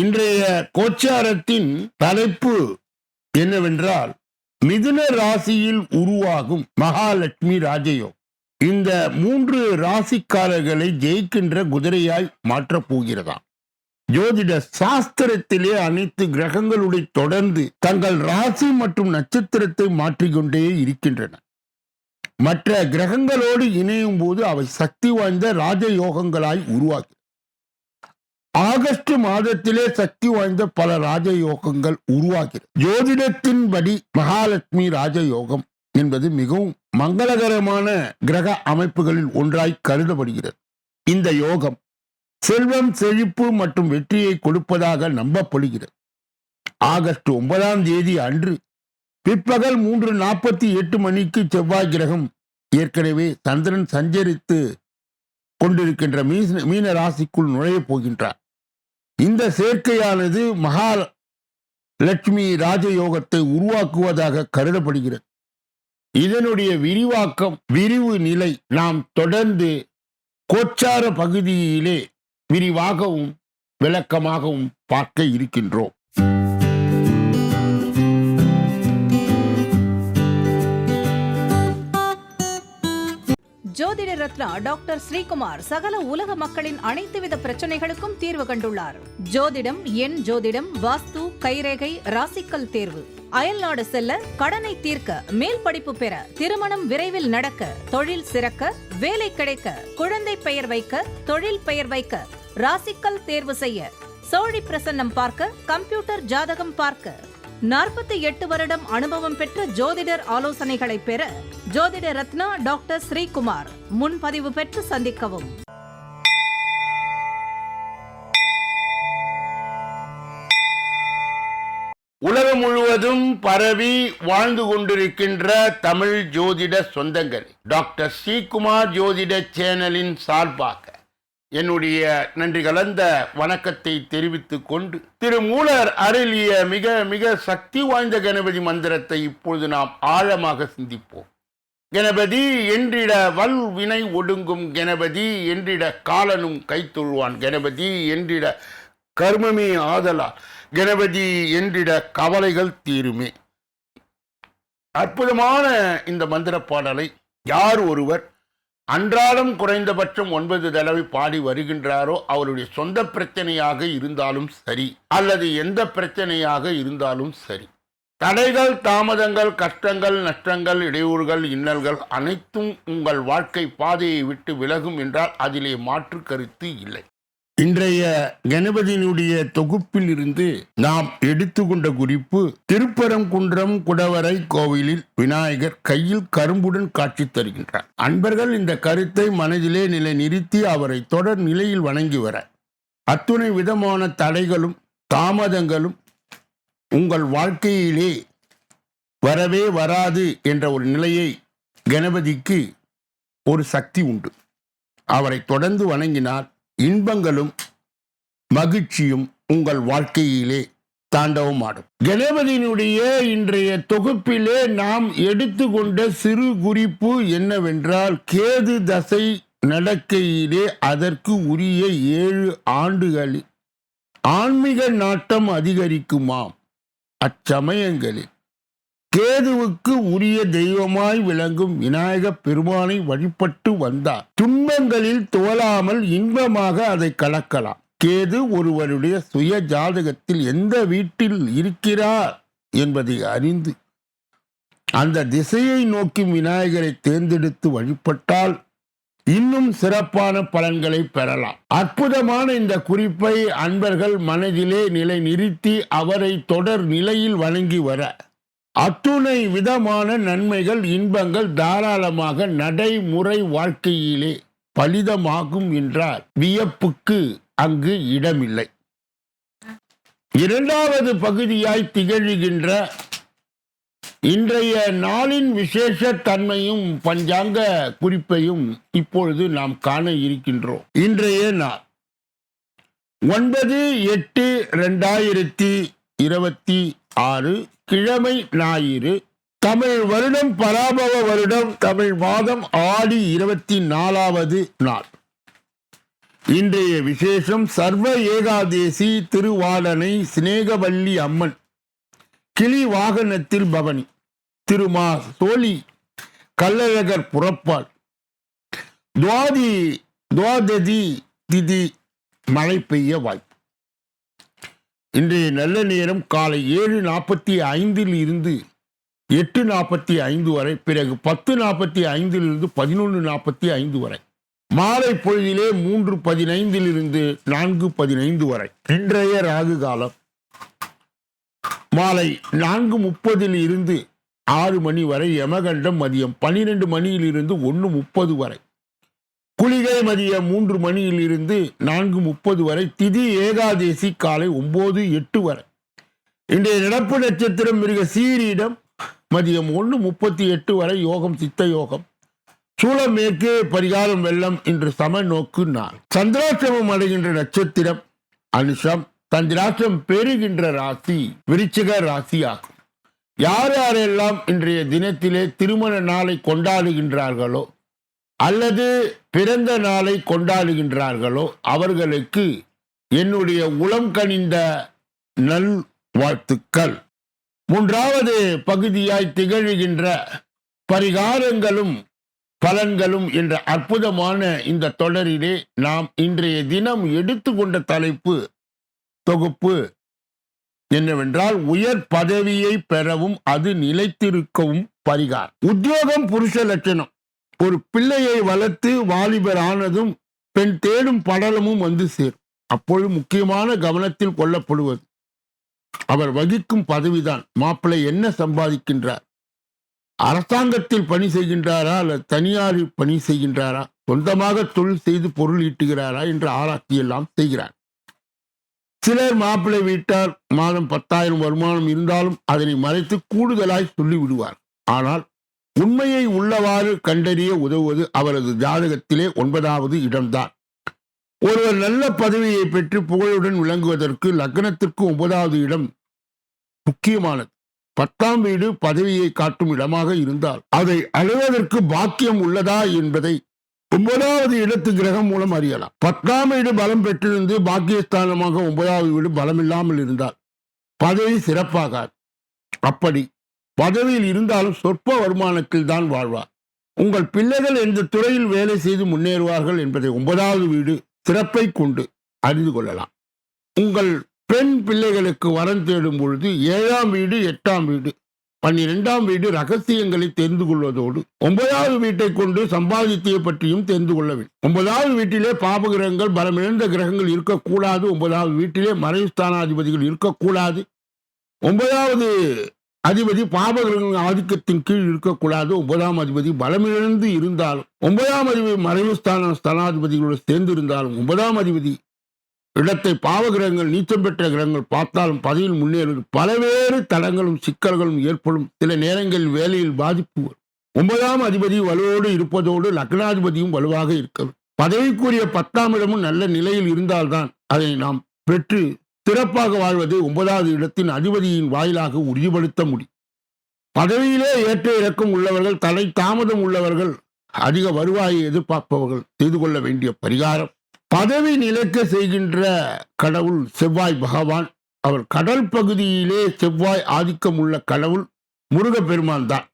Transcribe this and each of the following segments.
இன்றைய கோச்சாரத்தின் தலைப்பு என்னவென்றால் மிதுன ராசியில் உருவாகும் மகாலட்சுமி ராஜயோகம். இந்த 3 ராசிக்காரர்களை ஜெயிக்கின்ற குதிரையாய் மாற்றப் போகிறதாம். ஜோதிட சாஸ்திரத்திலே அனைத்து கிரகங்களுடைய தொடர்ந்து தங்கள் ராசி மற்றும் நட்சத்திரத்தை மாற்றிக்கொண்டே இருக்கின்றன. மற்ற கிரகங்களோடு இணையும் போது அவை சக்தி வாய்ந்த ராஜயோகங்களாய் உருவாகி ஆகஸ்ட் மாதத்திலே சக்தி வாய்ந்த பல ராஜயோகங்கள் உருவாகிறது. ஜோதிடத்தின்படி மகாலட்சுமி ராஜயோகம் என்பது மிகவும் மங்களகரமான கிரக அமைப்புகளில் ஒன்றாய் கருதப்படுகிறது. இந்த யோகம் செல்வம், செழிப்பு மற்றும் வெற்றியை கொடுப்பதாக நம்பப்படுகிறது. ஆகஸ்ட் 9ஆம் தேதி அன்று பிற்பகல் 3:48 மணிக்கு செவ்வாய் கிரகம் ஏற்கனவே சந்திரன் சஞ்சரித்து கொண்டிருக்கின்ற மீன ராசிக்குள் நுழைய போகின்றார். இந்த சேர்க்கையானது மகாலட்சுமி ராஜயோகத்தை உருவாக்குவதாக கருதப்படுகிறது. இதனுடைய விரிவு நிலை நாம் தொடர்ந்து கோச்சார பகுதியிலே விரிவாகவும் விளக்கமாகவும் பார்க்க இருக்கின்றோம். ஜோதிட ரத்னா டாக்டர் ஸ்ரீகுமார் சகல உலக மக்களின் அனைத்து வித பிரச்சனைகளுக்கும் தீர்வு கண்டுள்ளார். ஜோதிடம், எண் ஜோதிடம், வாஸ்து, கைரேகை, ராசிக்கல் தேர்வு, அயல்நாடு செல்ல, கடனை தீர்க்க, மேல் படிப்பு பெற, திருமணம் விரைவில் நடக்க, தொழில் சிறக்க, வேலை கிடைக்க, குழந்தை பெயர் வைக்க, தொழில் பெயர் வைக்க, ராசிக்கல் தேர்வு செய்ய, சோழி பிரசன்னம் பார்க்க, கம்ப்யூட்டர் ஜாதகம் பார்க்க, 48 வருடம் அனுபவம் பெற்ற ஜோதிடர் ஆலோசனைகளை பெற ஜோதிட ரத்னா டாக்டர் ஸ்ரீகுமார். முன்பதிவு பெற்று சந்திக்கவும். உலகம் முழுவதும் பரவி வாழ்ந்து கொண்டிருக்கின்ற தமிழ் ஜோதிட சொந்தங்கள், டாக்டர் ஸ்ரீகுமார் ஜோதிட சேனலின் சார்பாக என்னுடைய நன்றி கலந்த வணக்கத்தை தெரிவித்துக் கொண்டு திருமூலர் அருளிய மிக மிக சக்தி வாய்ந்த கணபதி மந்திரத்தை இப்பொழுது நாம் ஆழமாக சிந்திப்போம். கணபதி என்றிட வல் வினை ஒடுங்கும், கணபதி என்றிட காலனும் கைத்தொழுவான், கணபதி என்றிட கர்மமே ஆதலால், கணபதி என்றிட கவலைகள் தீருமே. அற்புதமான இந்த மந்திர பாடலை யார் ஒருவர் அன்றாடம் குறைந்தபட்சம் 9 தடவை பாடி வருகின்றாரோ அவருடைய சொந்த பிரச்சனையாக இருந்தாலும் சரி அல்லது எந்த பிரச்சனையாக இருந்தாலும் சரி, தடைகள், தாமதங்கள், கஷ்டங்கள், நஷ்டங்கள், இடையூறுகள், இன்னல்கள் அனைத்தும் உங்கள் வாழ்க்கை பாதையை விட்டு விலகும் என்றால் அதிலே மாற்று கருத்து இல்லை. இன்றைய கணபதியினுடைய தொகுப்பில் இருந்து நாம் எடுத்துக்கொண்ட குறிப்பு, திருப்பரங்குன்றம் குடவரை கோவிலில் விநாயகர் கையில் கரும்புடன் காட்சி தருகின்றார். அன்பர்கள் இந்த கருத்தை மனதிலே நிலைநிறுத்தி அவரை தொடர் நிலையில் வணங்கி வர அத்துணை விதமான தடைகளும் தாமதங்களும் உங்கள் வாழ்க்கையிலே வரவே வராது என்ற ஒரு நிலையை கணபதிக்கு ஒரு சக்தி உண்டு. அவரை தொடர்ந்து வணங்கினால் இன்பங்களும் மகிழ்ச்சியும் உங்கள் வாழ்க்கையிலே தாண்டவமாடும். கணபதியினுடைய இன்றைய தொகுப்பிலே நாம் எடுத்துக்கொண்ட சிறு குறிப்பு என்னவென்றால், கேது தசை நடக்கையிலே அதற்கு உரிய 7 ஆண்டுகளில் ஆன்மீக நாட்டம் அதிகரிக்குமாம். அச்சமயங்களில் கேதுவுக்கு உரிய தெய்வமாய் விளங்கும் விநாயக பெருமானை வழிபட்டு வந்தார் துன்பங்களில் துவளாமல் இன்பமாக அதை கலக்கலாம். கேது ஒருவருடைய சுய ஜாதகத்தில் எந்த வீட்டில் இருக்கிறார் என்பதை அறிந்து அந்த திசையை நோக்கி விநாயகரை தேர்ந்தெடுத்து வழிபட்டால் இன்னும் சிறப்பான பலன்களை பெறலாம். அற்புதமான இந்த குறிப்பை அன்பர்கள் மனதிலே நிலை நிறுத்தி அவரை தொடர் நிலையில் வணங்கி வர அத்துணை விதமான நன்மைகள், இன்பங்கள் தாராளமாக நடைமுறை வாழ்க்கையிலே பலிதமாகும் என்றால் வியப்புக்கு அங்கு இடமில்லை. 2வது பகுதியாய் திகழ்கின்ற இன்றைய நாளின் விசேஷ தன்மையும் பஞ்சாங்க குறிப்பையும் இப்பொழுது நாம் காண இருக்கின்றோம். இன்றைய நாள் 9/8/2026 கிழமை ஞாயிறு, தமிழ் வருடம் பராபவ வருடம், தமிழ் மாதம் ஆடி 24வது நாள். இன்றைய விசேஷம் சர்வ ஏகாதேசி திருவாளனை சிநேகவல்லி அம்மன் கிளி வாகனத்தில் பவனி திருமா சோழி கள்ளழகர் புறப்பால் துவாததி திதி மழை பெய்ய வாய்ப்பு. இன்றைய நல்ல நேரம் காலை 7:45 இருந்து 8:45 வரை, பிறகு 10:45 இருந்து 11:45 வரை, மாலை பொழுதிலே 3:15 இருந்து 4:15 வரை. இன்றைய ராகு காலம் மாலை 4:30 இருந்து 6 மணி வரை, யமகண்டம் மதியம் 12 மணியிலிருந்து 1:30 வரை, குளிகை மதியம் 3 மணியில் இருந்து 4:30 வரை, திதி ஏகாதேசி காலை 9:08 வரை. இன்றைய நடப்பு நட்சத்திரம் மிருக சீரிடம் மதியம் 1:38 வரை, யோகம் சித்த யோகம், சூளம் மேற்கு, பரிகாரம் வெள்ளம். இன்று சம நோக்கு நாள். சந்திராஷ்டிரமம் அடைகின்ற நட்சத்திரம் அனுஷம். சந்திராஷ்டிரம் பெறுகின்ற ராசி விருச்சிக ராசி ஆகும். யார் யாரெல்லாம் இன்றைய தினத்திலே திருமண நாளை கொண்டாடுகின்றார்களோ அல்லது பிறந்த நாளை கொண்டாடுகின்றார்களோ அவர்களுக்கு என்னுடைய உளம் கனிந்த நல் வாழ்த்துக்கள். மூன்றாவது பகுதியாய் திகழ்கின்ற பரிகாரங்களும் பலன்களும் என்ற அற்புதமான இந்த தொடரிலே நாம் இன்றைய தினம் எடுத்துக்கொண்ட தலைப்பு தொகுப்பு என்னவென்றால், உயர் பதவியை பெறவும் அது நிலைத்திருக்கவும் பரிகாரம். உத்தியோகம் புருஷ லட்சணம். ஒரு பிள்ளையை வளர்த்து வாலிபர் ஆனதும் பெண் தேடும் படலமும் வந்து சேரும். அப்பொழுது முக்கியமான கவனத்தில் கொள்ளப்படுவது அவர் வகிக்கும் பதவிதான். மாப்பிள்ளை என்ன சம்பாதிக்கின்றார், அரசாங்கத்தில் பணி செய்கின்றாரா அல்லது தனியாரில் பணி செய்கின்றாரா, சொந்தமாக தொழில் செய்து பொருள் ஈட்டுகிறாரா என்று ஆராய்ச்சி எல்லாம் செய்கிறார். சிலர் மாப்பிள்ளை வீட்டார் மாதம் 10,000 வருமானம் இருந்தாலும் அதனை மறைத்து கூடுதலாய் சொல்லிவிடுவார். ஆனால் உண்மையை உள்ளவாறு கண்டறிய உதவுவது அவரது ஜாதகத்திலே 9வது இடம்தான். ஒருவர் நல்ல பதவியை பெற்று புகழுடன் விளங்குவதற்கு லக்னத்திற்கு 9வது இடம் முக்கியமானது. 10ஆம் வீடு பதவியை காட்டும் இடமாக இருந்தால் அதை அடைவதற்கு பாக்கியம் உள்ளதா என்பதை 9வது இடத்து கிரகம் மூலம் அறியலாம். 10ஆம் வீடு பலம் பெற்றிருந்து பாக்கியஸ்தானமாக 9வது வீடு பலம் இல்லாமல் இருந்தால் பதவி சிறப்பாகாது. அப்படி பதவியில் இருந்தாலும் சொற்ப வருமானத்தில் தான் வாழ்வார். உங்கள் பிள்ளைகள் எந்த துறையில் வேலை செய்து முன்னேறுவார்கள் என்பதை 9வது வீடு சிறப்பை கொண்டு அறிந்து கொள்ளலாம். உங்கள் பெண் பிள்ளைகளுக்கு வரம் தேடும் பொழுது 7ஆம் வீடு 8ஆம் வீடு 12ஆம் வீடு ரகசியங்களை தெரிந்து கொள்வதோடு 9வது வீட்டை கொண்டு சம்பாதித்திய பற்றியும் தெரிந்து கொள்ள வேண்டும். 9வது வீட்டிலே பாபகிரகங்கள் பலமிழந்த கிரகங்கள் இருக்கக்கூடாது. 9வது வீட்டிலே மறைவு ஸ்தானாதிபதிகள் இருக்கக்கூடாது. 9வது அதிபதி பாபகிரகங்கள் ஆதிக்கத்தின் கீழ் இருக்கக்கூடாது. 9ஆம் அதிபதி பலமிழந்து இருந்தாலும் 9ஆம் அதிபதி மறைவு ஸ்தானாதிபதிகளோடு சேர்ந்து இருந்தாலும் 9ஆம் அதிபதி இடத்தை பாவகிரகங்கள் நீச்சம் பெற்ற கிரகங்கள் பார்த்தாலும் பதவியில் முன்னேறுவது பலவேறு தடங்களும் சிக்கல்களும் ஏற்படும். சில நேரங்களில் வேலையில் பாதிப்பு வரும். 9ஆம் அதிபதி வலுவோடு இருப்பதோடு லக்னாதிபதியும் வலுவாக இருக்கிறது. பதவிக்குரிய 10ஆம் இடமும் நல்ல நிலையில் இருந்தால்தான் அதை நாம் பெற்று சிறப்பாக வாழ்வது 9வது இடத்தின் அதிபதியின் வாயிலாக உறுதிப்படுத்த முடியும். பதவியிலே ஏற்ற இறக்கம் உள்ளவர்கள், தலை தாமதம் உள்ளவர்கள், அதிக வருவாயை எதிர்பார்ப்பவர்கள் செய்து கொள்ள வேண்டிய பரிகாரம், பதவி நிலைக்க செய்கின்ற கடவுள் செவ்வாய் பகவான். அவர் கடல் பகுதியிலே செவ்வாய் ஆதிக்கம் உள்ள கடவுள் முருகப்பெருமான் தான்.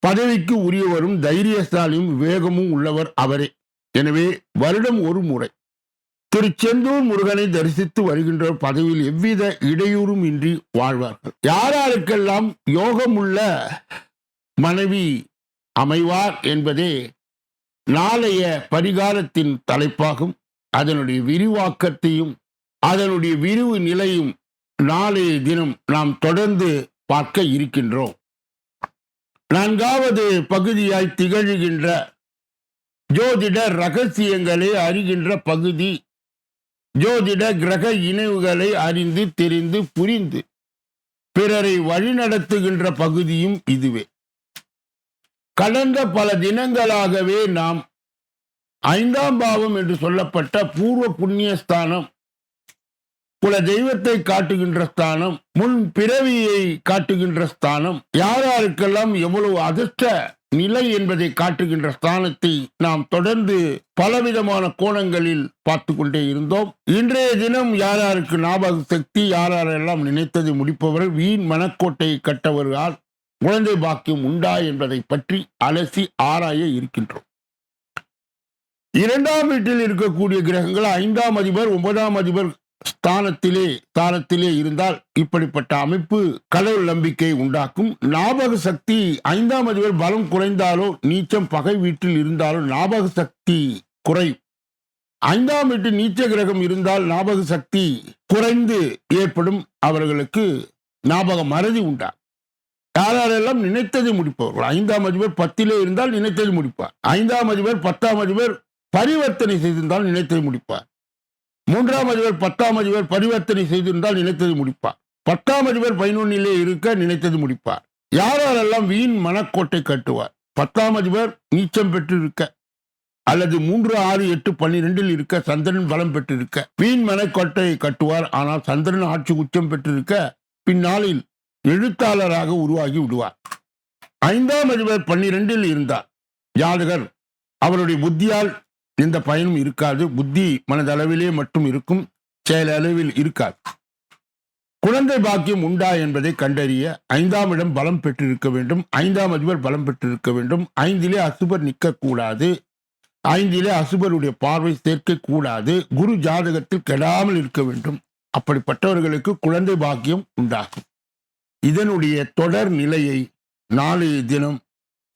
பதவிக்கு உரியவரும் தைரியசாலியும் விவேகமும் உள்ளவர் அவரே. எனவே வருடம் ஒரு முறை திருச்செந்தூர் முருகனை தரிசித்து வருகின்ற பதவியில் எவ்வித இடையூறும் இன்றி வாழ்வார்கள். யாராருக்கெல்லாம் யோகமுள்ள மனைவி அமைவார் என்பதே நாளைய பரிகாரத்தின் தலைப்பாகும். அதனுடைய விரிவாக்கத்தையும் அதனுடைய விரிவு நிலையும் நாளைய தினம் நாம் தொடர்ந்து பார்க்க இருக்கின்றோம். 4வது பகுதியாய் திகழ்கின்ற ஜோதிட ரகசியங்களை அறிகின்ற பகுதி, ஜோதிட கிரக இணைவுகளை அறிந்து தெரிந்து புரிந்து பிறரை வழிநடத்துகின்ற பகுதியும் இதுவே. கடந்த பல தினங்களாகவே நாம் 5ஆம் பாவம் என்று சொல்லப்பட்ட பூர்வ புண்ணிய ஸ்தானம், குல தெய்வத்தை காட்டுகின்ற ஸ்தானம், முன் பிறவியை காட்டுகின்ற ஸ்தானம், யாராருக்கெல்லாம் எவ்வளவு அதிர்ஷ்ட நிலை என்பதை காட்டுகின்ற ஸ்தானத்தை நாம் தொடர்ந்து பலவிதமான கோணங்களில் பார்த்து கொண்டே இருந்தோம். இன்றைய தினம் யாருக்கு ஞாபக சக்தி, யாரெல்லாம் நினைத்ததை முடிப்பவர்கள், வீண் மனக்கோட்டையை கட்டவர்களால் குழந்தை பாக்கியம் உண்டா என்பதை பற்றி அலசி ஆராய இருக்கின்றோம். 2ஆம் வீட்டில் இருக்கக்கூடிய கிரகங்கள் 5ஆம் அதிபர் 9ஆம் அதிபர் ஸ்தானத்திலே இருந்தால் இப்படிப்பட்ட அமைப்பு கடவுள் நம்பிக்கை உண்டாக்கும். ஞாபக சக்தி 5ஆம் அதிபர் பலம் குறைந்தாலோ, நீச்சம் பகை வீட்டில் இருந்தாலோ ஞாபக சக்தி குறையும். 5ஆம் வீட்டில் நீச்ச கிரகம் இருந்தால் ஞாபக சக்தி குறைந்து ஏற்படும். அவர்களுக்கு ஞாபக மறதி உண்டாகும். யாரெல்லாம் நினைத்ததை முடிப்பவர்கள். 5ஆம் அதிபர் 10 இருந்தால் நினைத்ததை முடிப்பார். 5ஆம் அதிபர் 10ஆம் அதிபர் பரிவர்த்தனை செய்திருந்தால் நினைத்ததை முடிப்பார். 3ஆம் அதிபர் 10ஆம் அதிபர் பரிவர்த்தனை செய்திருந்தால் நினைத்தது முடிப்பார். 10ஆம் அதிபர் 11 இருக்க நினைத்தது முடிப்பார். யாரெல்லாம் வீண் மனக்கோட்டை கட்டுவார். 10ஆம் அதிபர் நீச்சம் பெற்று இருக்க அல்லது 3, 6, 8, 12 இருக்க சந்திரன் பலம் பெற்றிருக்க வீண் மனக்கோட்டையை கட்டுவார். ஆனால் சந்திரன் ஆட்சி உச்சம் பெற்றிருக்க பின்னாளில் எழுத்தாளராக உருவாகி விடுவார். 5ஆம் அதிபர் 12 இருந்தார் ஜாதகர் அவருடைய புத்தியால் எந்த பயனும் இருக்காது. புத்தி மனதளவிலே மட்டும் இருக்கும், செயலளவில் இருக்காது. குழந்தை பாக்கியம் உண்டா என்பதை கண்டறிய 5ஆம் இடம் பலம் பெற்றிருக்க வேண்டும். 5ஆம் அதிபர் பலம் பெற்றிருக்க வேண்டும். 5 அசுபர் நிற்க கூடாது. 5 அசுபருடைய பார்வை சேர்க்க கூடாது. குரு ஜாதகத்தில் கெடாமல் இருக்க வேண்டும். அப்படிப்பட்டவர்களுக்கு குழந்தை பாக்கியம் உண்டாகும். இதனுடைய தொடர் நிலையை நாளைய தினம்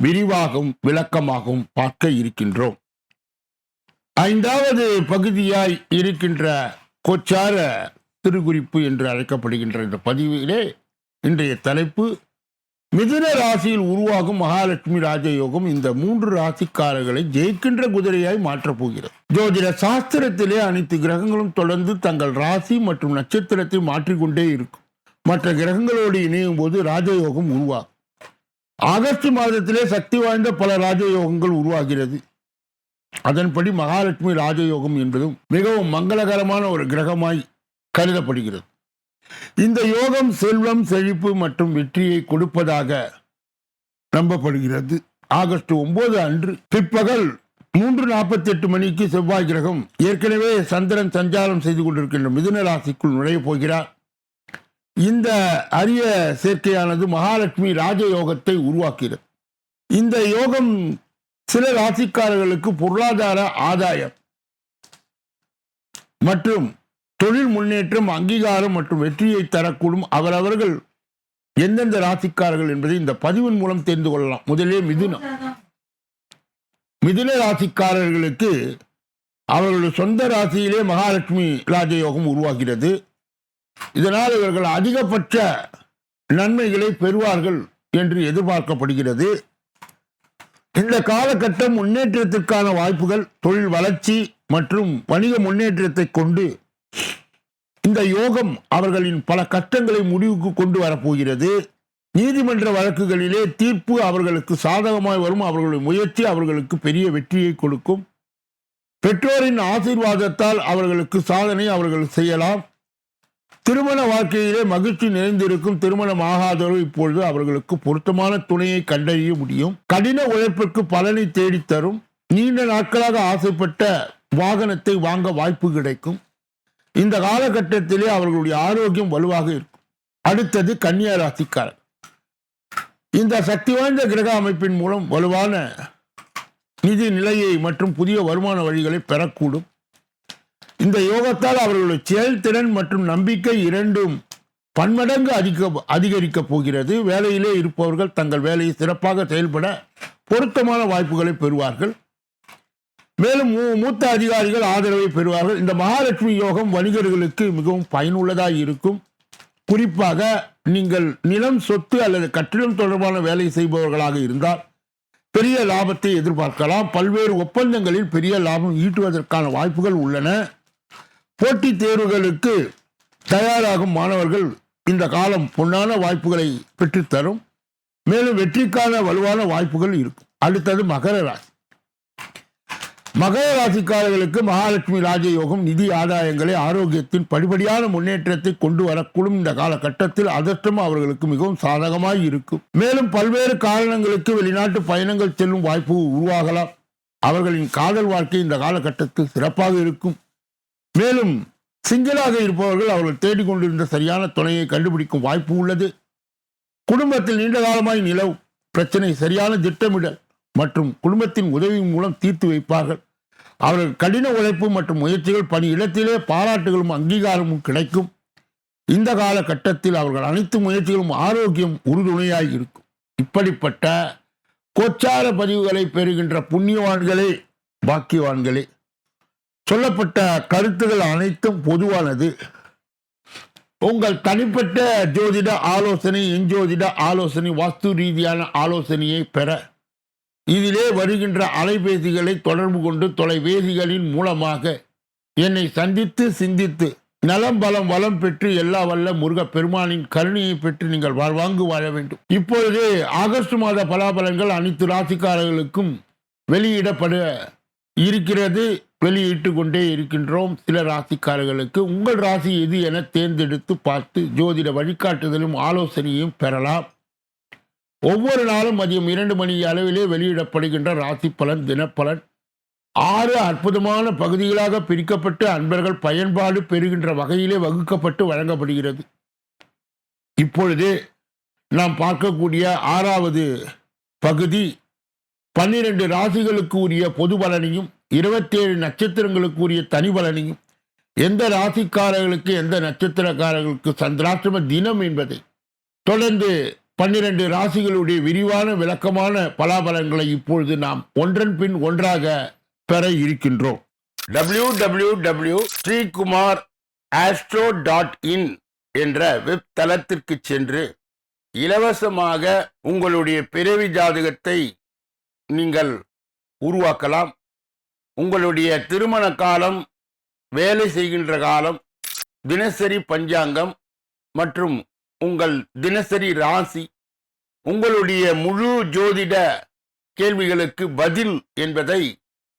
விரிவாகவும் விளக்கமாகவும் பார்க்க இருக்கின்றோம். 5வது பகுதியாய் இருக்கின்ற கோச்சார திருக்குறிப்பு என்று அழைக்கப்படுகின்ற இந்த பதிவிலே இன்றைய தலைப்பு மிதுன ராசியில் உருவாகும் மகாலட்சுமி ராஜயோகம் இந்த 3 ராசிக்காரர்களை ஜெயிக்கின்ற குதிரையாய் மாற்றப் போகிறது. ஜோதிட சாஸ்திரத்திலே அனைத்து கிரகங்களும் தொடர்ந்து தங்கள் ராசி மற்றும் நட்சத்திரத்தை மாற்றிக்கொண்டே இருக்கும். மற்ற கிரகங்களோடு இணையும் போது ராஜயோகம் உருவாகும். ஆகஸ்ட் மாதத்திலே சக்தி வாய்ந்த பல ராஜயோகங்கள் உருவாகிறது. அதன்படி மகாலட்சுமி ராஜயோகம் என்பதும் மிகவும் மங்களகரமான ஒரு கிரகமாய் கருதப்படுகிறது. இந்த யோகம் செல்வம், செழிப்பு மற்றும் வெற்றியை கொடுப்பதாக நம்பப்படுகிறது. ஆகஸ்ட் 9 அன்று பிற்பகல் 3:48 மணிக்கு செவ்வாய் கிரகம் ஏற்கனவே சந்திரன் சஞ்சாரம் செய்து கொண்டிருக்கின்ற மிதுன ராசிக்குள் நுழைய போகிறார். இந்த அரிய சேர்க்கையானது மகாலட்சுமி ராஜயோகத்தை உருவாக்குகிறது. இந்த யோகம் சில ராசிக்காரர்களுக்கு பொருளாதார ஆதாயம் மற்றும் தொழில் முன்னேற்றம், அங்கீகாரம் மற்றும் வெற்றியை தரக்கூடும். அவரவர்கள் எந்தெந்த ராசிக்காரர்கள் என்பதை இந்த பதிவின் மூலம் தெரிந்து கொள்ளலாம். முதலே மிதுன ராசிக்காரர்களுக்கு அவர்களுடைய சொந்த ராசியிலே மகாலட்சுமி ராஜயோகம் உருவாகிறது. இதனால் இவர்கள் அதிகபட்ச நன்மைகளை பெறுவார்கள் என்று எதிர்பார்க்கப்படுகிறது. இந்த காலகட்டம் முன்னேற்றத்திற்கான வாய்ப்புகள், தொழில் வளர்ச்சி மற்றும் வணிக முன்னேற்றத்தை கொண்டு இந்த யோகம் அவர்களின் பல கஷ்டங்களை முடிவுக்கு கொண்டு வரப்போகிறது. நீதிமன்ற வழக்குகளிலே தீர்ப்பு அவர்களுக்கு சாதகமாய் வரும். அவர்களுடைய முயற்சி அவர்களுக்கு பெரிய வெற்றியை கொடுக்கும். பெற்றோரின் ஆசீர்வாதத்தால் அவர்களுக்கு சாதனை அவர்கள் செய்யலாம். திருமண வாழ்க்கையிலே மகிழ்ச்சி நிறைந்திருக்கும். திருமணம் ஆகாதவர்கள் இப்பொழுது அவர்களுக்கு பொருத்தமான துணையை கண்டறிய முடியும். கடின உழைப்பிற்கு பலனை தேடித்தரும். நீண்ட நாட்களாக ஆசைப்பட்ட வாகனத்தை வாங்க வாய்ப்பு கிடைக்கும். இந்த காலகட்டத்திலே அவர்களுடைய ஆரோக்கியம் வலுவாக இருக்கும். அடுத்தது கன்னியா ராசிக்காரர். இந்த சக்தி வாய்ந்த கிரக அமைப்பின் மூலம் வலுவான நிதி நிலையை மற்றும் புதிய வருமான வழிகளை பெறக்கூடும். இந்த யோகத்தால் அவர்களுடைய செயல்திறன் மற்றும் நம்பிக்கை இரண்டும் பன்மடங்கு அதிகரிக்கப் போகிறது. வேலையிலே இருப்பவர்கள் தங்கள் வேலையை சிறப்பாக செயல்பட பொருத்தமான வாய்ப்புகளை பெறுவார்கள். மேலும் மூத்த அதிகாரிகள் ஆதரவை பெறுவார்கள். இந்த மகாலட்சுமி யோகம் வணிகர்களுக்கு மிகவும் பயனுள்ளதாக இருக்கும். குறிப்பாக நீங்கள் நிலம், சொத்து அல்லது கட்டிடம் தொடர்பான வேலை செய்பவர்களாக இருந்தால் பெரிய லாபத்தை எதிர்பார்க்கலாம். பல்வேறு ஒப்பந்தங்களில் பெரிய லாபம் ஈட்டுவதற்கான வாய்ப்புகள் உள்ளன. போட்டித் தேர்வுகளுக்கு தயாராகும் மாணவர்கள் இந்த காலம் பொன்னான வாய்ப்புகளை பெற்றுத்தரும். மேலும் வெற்றிக்கான வலுவான வாய்ப்புகள் இருக்கும். அடுத்தது மகர ராசி. மகர ராசிக்காரர்களுக்கு மகாலட்சுமி ராஜயோகம் நிதி ஆதாயங்களை ஆரோக்கியத்தின் படிப்படியான முன்னேற்றத்தை கொண்டு வரக்கூடும். இந்த காலகட்டத்தில் அதிர்ஷ்டம் அவர்களுக்கு மிகவும் சாதகமாய் இருக்கும். மேலும் பல்வேறு காரணங்களுக்கு வெளிநாட்டு பயணங்கள் செல்லும் வாய்ப்பு உருவாகலாம். அவர்களின் காதல் வாழ்க்கை இந்த காலகட்டத்தில் சிறப்பாக இருக்கும். மேலும் சிங்கிளாக இருப்பவர்கள் அவர்கள் தேடிக்கொண்டிருந்த சரியான துணையை கண்டுபிடிக்கும் வாய்ப்பு உள்ளது. குடும்பத்தில் நீண்ட காலமாய் நிலவும் பிரச்சனை சரியான திட்டமிடல் மற்றும் குடும்பத்தின் உதவி மூலம் தீர்த்து வைப்பார்கள். அவர்கள் கடின உழைப்பு மற்றும் முயற்சிகள் பணி இடத்திலே பாராட்டுகளும் அங்கீகாரமும் கிடைக்கும். இந்த காலகட்டத்தில் அவர்கள் அனைத்து முயற்சிகளும் ஆரோக்கியம் உறுதுணையாய் இருக்கும். இப்படிப்பட்ட கோச்சார பதிவுகளை பெறுகின்ற புண்ணியவான்களே, பாக்கியவான்களே, சொல்லப்பட்ட கருத்துகள் அனைத்தும் பொதுவானது. உங்கள் தனிப்பட்ட ஜோதிட ஆலோசனை, எஞ்சோதிட ஆலோசனை, வாஸ்து ரீதியான ஆலோசனையை பெற இதிலே வருகின்ற அலைபேசிகளை தொடர்பு கொண்டு தொலைபேசிகளின் மூலமாக என்னை சந்தித்து சிந்தித்து நலம் பலம் வளம் பெற்று எல்லா வல்ல முருக பெருமானின் கருணையை பெற்று நீங்கள் வாழ்வாங்கு வாழ வேண்டும். இப்பொழுது ஆகஸ்ட் மாத பலாபலன்கள் அனைத்து ராசிக்காரர்களுக்கும் வெளியிடப்பட இருக்கிறது. வெளியிட்டு கொண்டே இருக்கின்றோம். சில ராசிக்காரர்களுக்கு உங்கள் ராசி எது என தேர்ந்தெடுத்து பார்த்து ஜோதிட வழிகாட்டுதலும் ஆலோசனையும் பெறலாம். ஒவ்வொரு நாளும் மதியம் 2 மணி அளவிலே வெளியிடப்படுகின்ற ராசி பலன், தினப்பலன் 6 அற்புதமான பகுதிகளாக பிரிக்கப்பட்டு அன்பர்கள் பயன்பாடு பெறுகின்ற வகையிலே வகுக்கப்பட்டு வழங்கப்படுகிறது. இப்பொழுது நாம் பார்க்கக்கூடிய 6வது பகுதி 12 ராசிகளுக்கு உரிய பொது பலனையும் 27 நட்சத்திரங்களுக்கு உரிய தனி பலனையும், எந்த ராசிக்காரர்களுக்கு எந்த நட்சத்திரக்காரர்களுக்கு சந்திராஷ்டம தினம் என்பதை தொடர்ந்து 12 ராசிகளுடைய விரிவான விளக்கமான பலாபலன்களை இப்பொழுது நாம் ஒன்றன் பின் ஒன்றாக பெற இருக்கின்றோம். www.sreekumar.astro.in என்ற வெப் தளத்திற்கு சென்று இலவசமாக உங்களுடைய பிறவி ஜாதகத்தை நீங்கள் உருவாக்கலாம். உங்களுடைய திருமண காலம், வேலை செய்கின்ற காலம், தினசரி பஞ்சாங்கம் மற்றும் உங்கள் தினசரி ராசி, உங்களுடைய முழு ஜோதிட கேள்விகளுக்கு பதில் என்பதை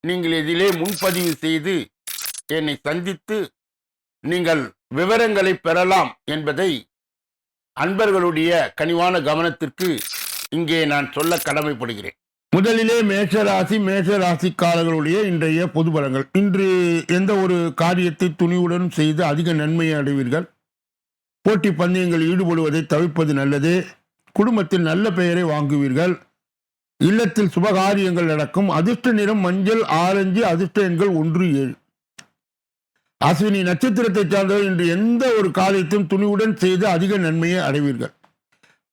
நீங்கள் இதிலே முன்பதிவு செய்து என்னை சந்தித்து நீங்கள் விவரங்களை பெறலாம் என்பதை அன்பர்களுடைய கனிவான கவனத்திற்கு இங்கே நான் சொல்ல கடமைப்படுகிறேன். முதலிலே மேஷராசிக்காரர்களுடைய இன்றைய பொது பலன்கள். இன்று எந்த ஒரு காரியத்தை துணிவுடன் செய்து அதிக நன்மையை அடைவீர்கள். போட்டி பந்தயங்களில் ஈடுபடுவதை தவிர்ப்பது நல்லது. குடும்பத்தில் நல்ல பெயரை வாங்குவீர்கள். இல்லத்தில் சுபகாரியங்கள் நடக்கும். அதிர்ஷ்ட நிறம் மஞ்சள், ஆரஞ்சு. அதிர்ஷ்ட எண்கள் 1, 7. அஸ்வினி நட்சத்திரத்தை சார்ந்தவர் இன்று எந்த ஒரு காரியத்தையும் துணிவுடன் செய்து அதிக நன்மையை அடைவீர்கள்.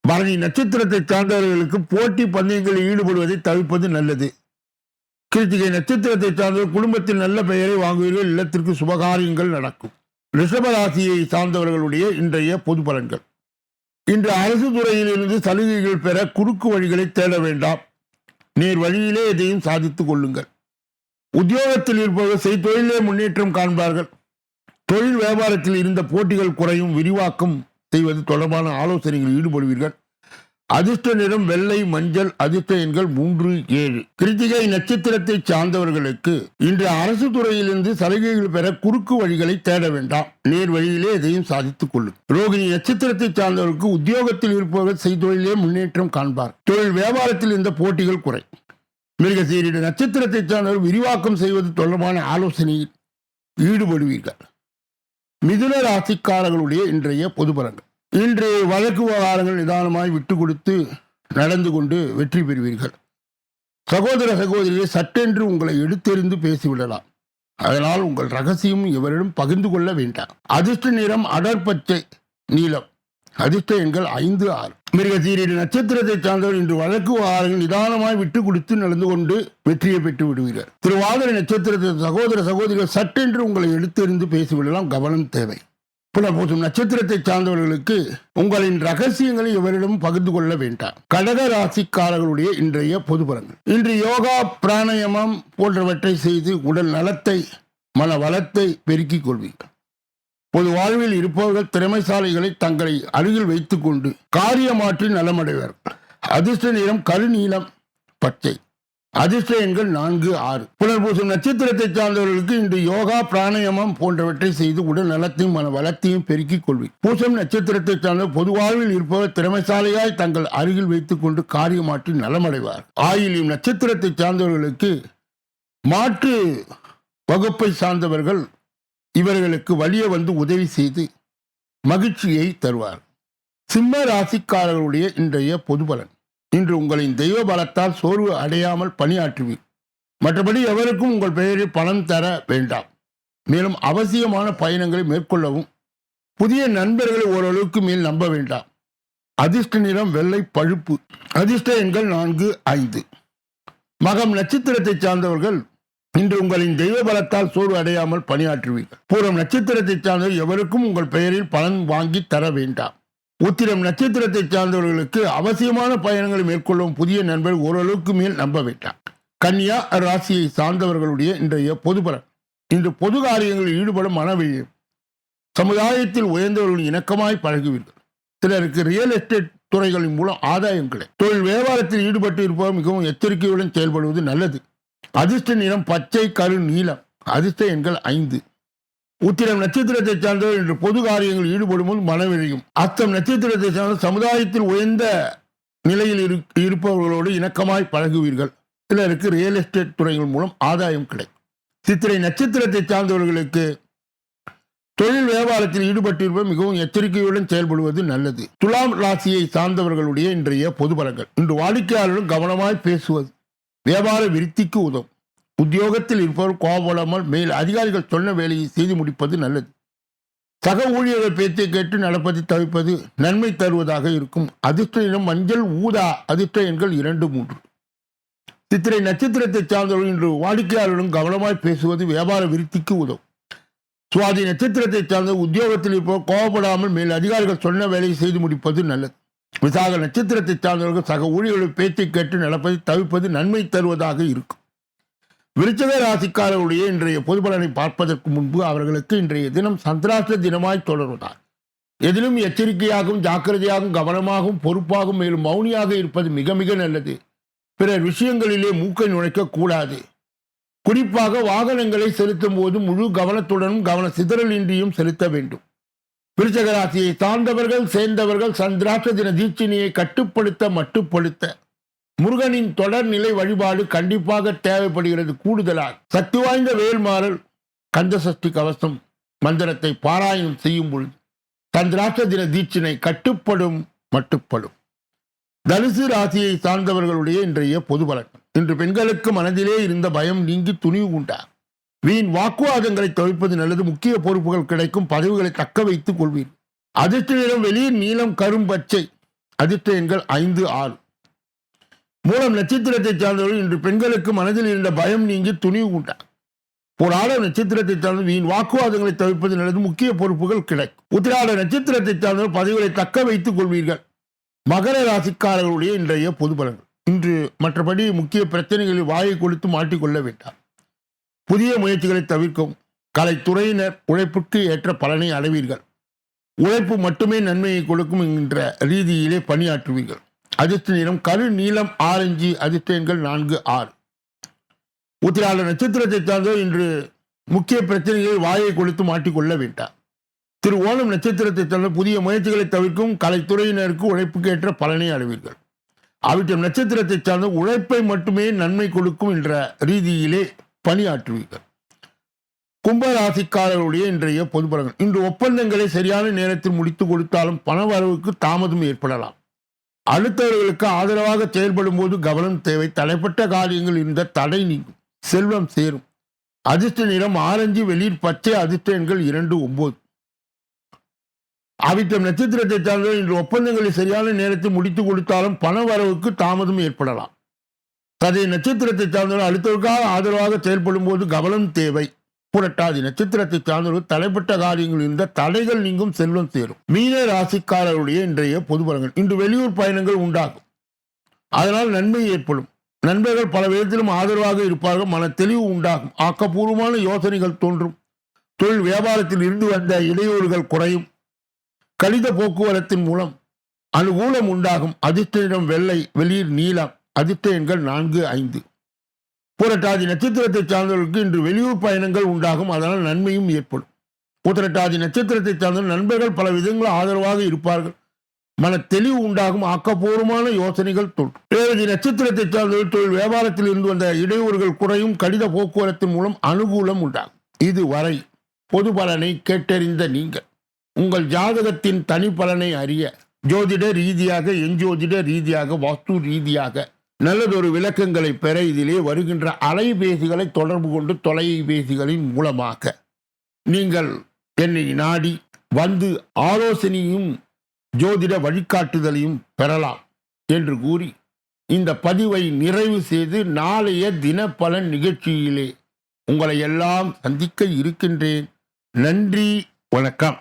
பரணி நட்சத்திரத்தை சார்ந்தவர்களுக்கு போட்டி பந்தயங்களில் ஈடுபடுவதை தவிர்ப்பது நல்லது. கிருத்திகை நட்சத்திரத்தை சார்ந்தவர் குடும்பத்தில் நல்ல பெயரை வாங்குவீர்கள். இல்லத்திற்கு சுபகாரியங்கள் நடக்கும். ரிஷபராசியை சார்ந்தவர்களுடைய இன்றைய பொது பலன்கள். இன்று அரசு துறையிலிருந்து சலுகைகள் பெற குறுக்கு வழிகளை தேட வேண்டாம். நேர் வழியிலே எதையும் சாதித்துக் கொள்ளுங்கள். உத்தியோகத்தில் இருப்பவர்கள் செய்தொழிலே முன்னேற்றம் காண்பார்கள். தொழில் வியாபாரத்தில் இருந்த போட்டிகள் குறையும். விரிவாக்கம் செய்வது தொடர்பான ஆலோசனைகளில் ஈடுபடுவீர்கள். அதிர்ஷ்ட நிறம் வெள்ளை, மஞ்சள். அதிர்ஷ்ட எண்கள் 3, 7. கிருத்திகை நட்சத்திரத்தை சார்ந்தவர்களுக்கு இன்று அரசு துறையிலிருந்து சலுகைகள் பெற குறுக்கு வழிகளை தேட வேண்டாம். நேர் வழியிலே எதையும் சாதித்துக் கொள்ளும். ரோகிணி நட்சத்திரத்தை சார்ந்தவர்களுக்கு உத்தியோகத்தில் இருப்பவர்கள் செய்தொழிலே முன்னேற்றம் காண்பார். தொழில் வியாபாரத்தில் இந்த போட்டிகள் குறை. மிருகசீரிட நட்சத்திரத்தை சார்ந்தவர்கள் விரிவாக்கம் செய்வது தொடர்பான ஆலோசனையில் ஈடுபடுவீர்கள். மிதுன ராசிக்காரர்களுடைய இன்றைய பொது பலன்கள். இன்று வழக்கு விவகாரங்கள் நிதானமாய் விட்டு கொடுத்து நடந்து கொண்டு வெற்றி பெறுவீர்கள். சகோதரிகளை சட்டென்று உங்களை எடுத்தெறிந்து பேசிவிடலாம். அதனால் உங்கள் ரகசியம் எவரிடம் பகிர்ந்து கொள்ள வேண்டாம். அதிர்ஷ்ட நிறம் அடர்பச்சை, நீலம். அதிர்ஷ்ட எண்கள் 5, 6. மிருகசீரிட நட்சத்திரத்தை சார்ந்தவர் இன்று வழக்கு விவகாரங்கள் நிதானமாய் விட்டு கொடுத்து நடந்து கொண்டு வெற்றியை பெற்று விடுவீர்கள். திருவாதிரை நட்சத்திரத்தை சகோதரிகள் சட்டென்று உங்களை எடுத்தெறிந்து பேசிவிடலாம். கவனம் தேவை. புனர்பூசம் நட்சத்திரத்தை சார்ந்தவர்களுக்கு உங்களின் ரகசியங்களை எவரிடம் பகிர்ந்து கொள்ள வேண்டாம். கடக ராசிக்காரர்களுடைய இன்றைய பொது பலன்கள். இன்று யோகா, பிராணாயாமம் போன்றவற்றை செய்து உடல் நலத்தை, மன வளத்தை பெருக்கிக் கொள்வீர்கள். பொது வாழ்வில் இருப்பவர்கள் திறமைசாலிகளை தங்களை அருகில் வைத்துக் கொண்டு காரியமாற்றி நலமடைவார்கள். அதிர்ஷ்ட நிறம் கருநீலம், பச்சை. அதிர்ஷ்ட எண்கள் 4, 6. புனர்பூசம் நட்சத்திரத்தை சார்ந்தவர்களுக்கு இன்று யோகா, பிராணாயாமம் போன்றவற்றை செய்து உடல் நலத்தையும் மன வளத்தையும் பெருக்கிக் கொள்வீர். பூசம் நட்சத்திரத்தை சார்ந்த பொது வாழ்வில் இருப்பவர் திறமைசாலியாய் தங்கள் அருகில் வைத்துக் கொண்டு காரியமாற்றி நலமடைவார். ஆயிலியம் நட்சத்திரத்தை சார்ந்தவர்களுக்கு மாற்று வகுப்பை சார்ந்தவர்கள் இவர்களுக்கு வலிய வந்து உதவி செய்து மகிழ்ச்சியை தருவார். சிம்ம ராசிக்காரர்களுடைய இன்றைய பொது பலன். இன்று உங்களின் தெய்வ பலத்தால் சோர்வு அடையாமல் பணியாற்றுவீர். மற்றபடி எவருக்கும் உங்கள் பெயரில் பணம் தர வேண்டாம். மேலும் அவசியமான பயணங்களை மேற்கொள்ளவும் புதிய நண்பர்களை ஓரளவுக்கு மேல் நம்ப வேண்டாம். அதிர்ஷ்ட நிறம் வெள்ளை பழுப்பு. அதிர்ஷ்ட எண்கள் 4, 5. மகம் நட்சத்திரத்தை சார்ந்தவர்கள் இன்று உங்களின் தெய்வ பலத்தால் சோர்வு அடையாமல் பணியாற்றுவீர்கள். பூரம் நட்சத்திரத்தை சார்ந்தவர் எவருக்கும் உங்கள் பெயரில் பணம் வாங்கி தர வேண்டாம். உத்திரம் நட்சத்திரத்தை சார்ந்தவர்களுக்கு அவசியமான பயணங்களை மேற்கொள்ளும் புதிய நண்பர் ஓரளவுக்கு மேல் நம்ப வேண்டாம். கன்னியா ராசியை சார்ந்தவர்களுடைய இன்றைய பொது பலன். இன்று பொது காரியங்களில் ஈடுபடும் மனவெளியும் சமுதாயத்தில் உயர்ந்தவர்களின் இணக்கமாய் பழகுவீர்கள். சிலருக்கு ரியல் எஸ்டேட் துறைகளின் மூலம் ஆதாயம் கிடைக்கும். தொழில் வியாபாரத்தில் ஈடுபட்டு இருப்பவர் மிகவும் எச்சரிக்கையுடன் செயல்படுவது நல்லது. அதிர்ஷ்ட நிறம் பச்சை, கரு, நீலம். அதிர்ஷ்ட எண்கள் 5. உத்திரம் நட்சத்திரத்தை சார்ந்தவர் இன்று பொது காரியங்களில் ஈடுபடும் போது மனவெளியும். அஸ்தம் நட்சத்திரத்தை சார்ந்த சமுதாயத்தில் உயர்ந்த நிலையில் இருப்பவர்களோடு இணக்கமாய் பழகுவீர்கள். சிலருக்கு ரியல் எஸ்டேட் துறைகள் மூலம் ஆதாயம் கிடைக்கும். சித்திரை நட்சத்திரத்தை சார்ந்தவர்களுக்கு தொழில் வியாபாரத்தில் ஈடுபட்டிருப்பவர் மிகவும் எச்சரிக்கையுடன் செயல்படுவது நல்லது. துலாம் ராசியை சார்ந்தவர்களுடைய இன்றைய பொது பலன்கள். இன்று வாடிக்கையாளர்களும் கவனமாய் பேசுவது வியாபார விருத்திக்கு உதவும். உத்தியோகத்தில் இருப்பவர் கோபப்படாமல் மேல் அதிகாரிகள் சொன்ன வேலையை செய்து முடிப்பது நல்லது. சக ஊழியர்கள் பேச்சை கேட்டு நடப்பதை தவிர்ப்பது நன்மை தருவதாக இருக்கும். அதிர்ஷ்ட நிறம் மஞ்சள், ஊதா. அதிர்ஷ்ட எண்கள் 2, 3. சித்திரை நட்சத்திரத்தை சார்ந்தவர்கள் இன்று வாடிக்கையாளர்களும் கவனமாய் பேசுவது வியாபார விருத்திக்கு உதவும். சுவாதி நட்சத்திரத்தை சார்ந்த உத்தியோகத்தில் இருப்பவர் கோபப்படாமல் மேல் அதிகாரிகள் சொன்ன வேலையை செய்து முடிப்பது நல்லது. விசாக நட்சத்திரத்தை சார்ந்தவர்கள் சக ஊழியர்கள் பேச்சை கேட்டு நடப்பதை தவிர்ப்பது நன்மை தருவதாக இருக்கும். விருச்சிக ராசிக்காரருடைய இன்றைய பொது பலனை பார்ப்பதற்கு முன்பு அவர்களுக்கு இன்றைய தினம் சந்திராஷ்ட தினமாய் தொடர்வதால் எதிலும் எச்சரிக்கையாகவும் ஜாக்கிரதையாகவும் கவனமாகவும் பொறுப்பாகவும் மேலும் மௌனியாக இருப்பது மிக மிக நல்லது. பிறர் விஷயங்களிலே மூக்கை நுழைக்க கூடாது. குறிப்பாக வாகனங்களை செலுத்தும் போது முழு கவனத்துடனும் கவன சிதறல் இன்றியும் செலுத்த வேண்டும். விருச்சிக ராசியை சார்ந்தவர்கள் சேர்ந்தவர்கள் சந்திராஷ்ட தின தீட்சிணியை மட்டுப்படுத்த முருகனின் தொடர் நிலை வழிபாடு கண்டிப்பாக தேவைப்படுகிறது. கூடுதலாக சக்தி வாய்ந்த வேல்மாறல் கந்த சஷ்டி கவசம் மந்திரத்தை பாராயணம் செய்யும் பொழுது சந்திராஷ்ட தின தீட்சிணை மட்டுப்படும். தனுசு ராசியை சார்ந்தவர்களுடைய இன்றைய பொது பலன். இன்று பெண்களுக்கு மனதிலே இருந்த பயம் நீங்கி துணிவு உண்டார். வீண் வாக்குவாதங்களை தவிர்ப்பது நல்லது. முக்கிய பொறுப்புகள் கிடைக்கும். பதவிகளை தக்க வைத்துக் கொள்வீர். அதிர்ஷ்ட நிறம் வெளிர் நீலம், கரும், பச்சை. அதிர்ஷ்ட எண்கள் 5, 6. மூலம் நட்சத்திரத்தை சார்ந்தவர்கள் இன்று பெண்களுக்கு மனதில் இருந்த பயம் நீங்கி துணிவு உண்டார். போராட நட்சத்திரத்தை சார்ந்த வீண் வாக்குவாதங்களை தவிர்ப்பது நல்லது. முக்கிய பொறுப்புகள் கிடைக்கும். உத்திராட நட்சத்திரத்தை சார்ந்தவர்கள் பதவிகளை தக்க வைத்துக் கொள்வீர்கள். மகர ராசிக்காரர்களுடைய இன்றைய பொது பலன்கள். இன்று மற்றபடி முக்கிய பிரச்சனைகளில் வாயை கொடுத்து மாட்டிக்கொள்ள வேண்டாம். புதிய முயற்சிகளை தவிர்க்கவும். கலைத்துறையினர் உழைப்புக்கு ஏற்ற பலனை அடைவீர்கள். உழைப்பு மட்டுமே நன்மையை கொடுக்கும் என்ற ரீதியிலே பணியாற்றுவீர்கள். அதிர்ஷ்ட நிறம் கரு, நீலம், ஆரஞ்சு. அதிர்ஷ்ட எண்கள் 4, 6. உத்திராட நட்சத்திரத்தை சார்ந்தவர் இன்று முக்கிய பிரச்சனைகளில் வாயை கொடுத்து மாட்டிக்கொள்ள வேண்டாம். திரு ஓணம் நட்சத்திரத்தை சார்ந்த புதிய முயற்சிகளை தவிர்க்கும். கலைத்துறையினருக்கு உழைப்புக்கு ஏற்ற பலனை அடைவீர்கள். அவிட்டம் நட்சத்திரத்தை சார்ந்த உழைப்பை மட்டுமே நன்மை கொடுக்கும் என்ற ரீதியிலே பணியாற்றுவீர்கள். கும்பராசிக்காரர்களுடைய இன்றைய பொது பலன்கள். இன்று ஒப்பந்தங்களை சரியான நேரத்தில் முடித்து கொடுத்தாலும் பண வரவுக்கு தாமதம் ஏற்படலாம். அடுத்தவர்களுக்கு ஆதரவாக செயல்படும் போது கவனம் தேவை. தடைப்பட்ட காரியங்கள் இருந்த தடை நீங்கும். செல்வம் சேரும். அதிர்ஷ்ட நிறம் ஆரஞ்சு, வெளிர், பச்சை. அதிர்ஷ்ட எண்கள் 2, 9. அவிட்டம் நட்சத்திரத்தை சார்ந்தவர் இன்று ஒப்பந்தங்களை சரியான நேரத்தில் முடித்து கொடுத்தாலும் பண வரவுக்கு தாமதம் ஏற்படலாம். சதய நட்சத்திரத்தை சார்ந்தவர் அடுத்தவர்களுக்காக ஆதரவாக செயல்படும் போது கவனம் தேவை. புரட்டாதி நட்சத்திரத்தை சார்ந்தவர்கள் தடைப்பட்ட காரியங்கள் இருந்த தடைகள் நீங்கும். செல்வம் சேரும். மீன ராசிக்காரருடைய இன்றைய பொது பலன்கள். இன்று வெளியூர் பயணங்கள் உண்டாகும். அதனால் நன்மை ஏற்படும். நண்பர்கள் பல விதத்திலும் ஆதரவாக இருப்பார்கள். மன தெளிவு உண்டாகும். ஆக்கப்பூர்வமான யோசனைகள் தோன்றும். தொழில் வியாபாரத்தில் இருந்து வந்த இடையூறுகள் குறையும். கடித போக்குவரத்தின் மூலம் அனுகூலம் உண்டாகும். அதிர்ஷ்ட நிறம் வெள்ளை, வெளிர், நீலம். அதிர்ஷ்ட எண்கள் 4, 5. பூரட்டாதி நட்சத்திரத்தை சார்ந்தவர்களுக்கு இன்று வெளியூர் பயணங்கள் உண்டாகும், அதனால் நன்மையும் ஏற்படும். உத்திரட்டாதி நட்சத்திரத்தை சார்ந்த நண்பர்கள் பல விதங்கள் ஆதரவாக இருப்பார்கள். மன தெளிவு உண்டாகும், ஆக்கப்பூர்வமான யோசனைகள் தோன்றும். ரேவதி நட்சத்திரத்தை சார்ந்தவர்கள் தொழில் வியாபாரத்தில் இருந்து வந்த இடையூறுகள் குறையும், கடித போக்குவரத்தின் மூலம் அனுகூலம் உண்டாகும். இதுவரை பொது பலனை கேட்டறிந்த நீங்கள் உங்கள் ஜாதகத்தின் தனி பலனை அறிய ஜோதிட ரீதியாக, எஞ்சோதிட ரீதியாக, வாஸ்து ரீதியாக நல்லதொரு விளக்கங்களை பெற இதிலே வருகின்ற அலைபேசிகளை தொடர்பு கொண்டு தொலைபேசிகளின் மூலமாக நீங்கள் என்னை நாடி வந்து ஆலோசனையும் ஜோதிட வழிகாட்டுதலையும் பெறலாம் என்று கூறி இந்த பதிவை நிறைவு செய்து நாளைய தினப்பலன் நிகழ்ச்சியிலே உங்களை எல்லாம் சந்திக்க இருக்கின்றேன். நன்றி, வணக்கம்.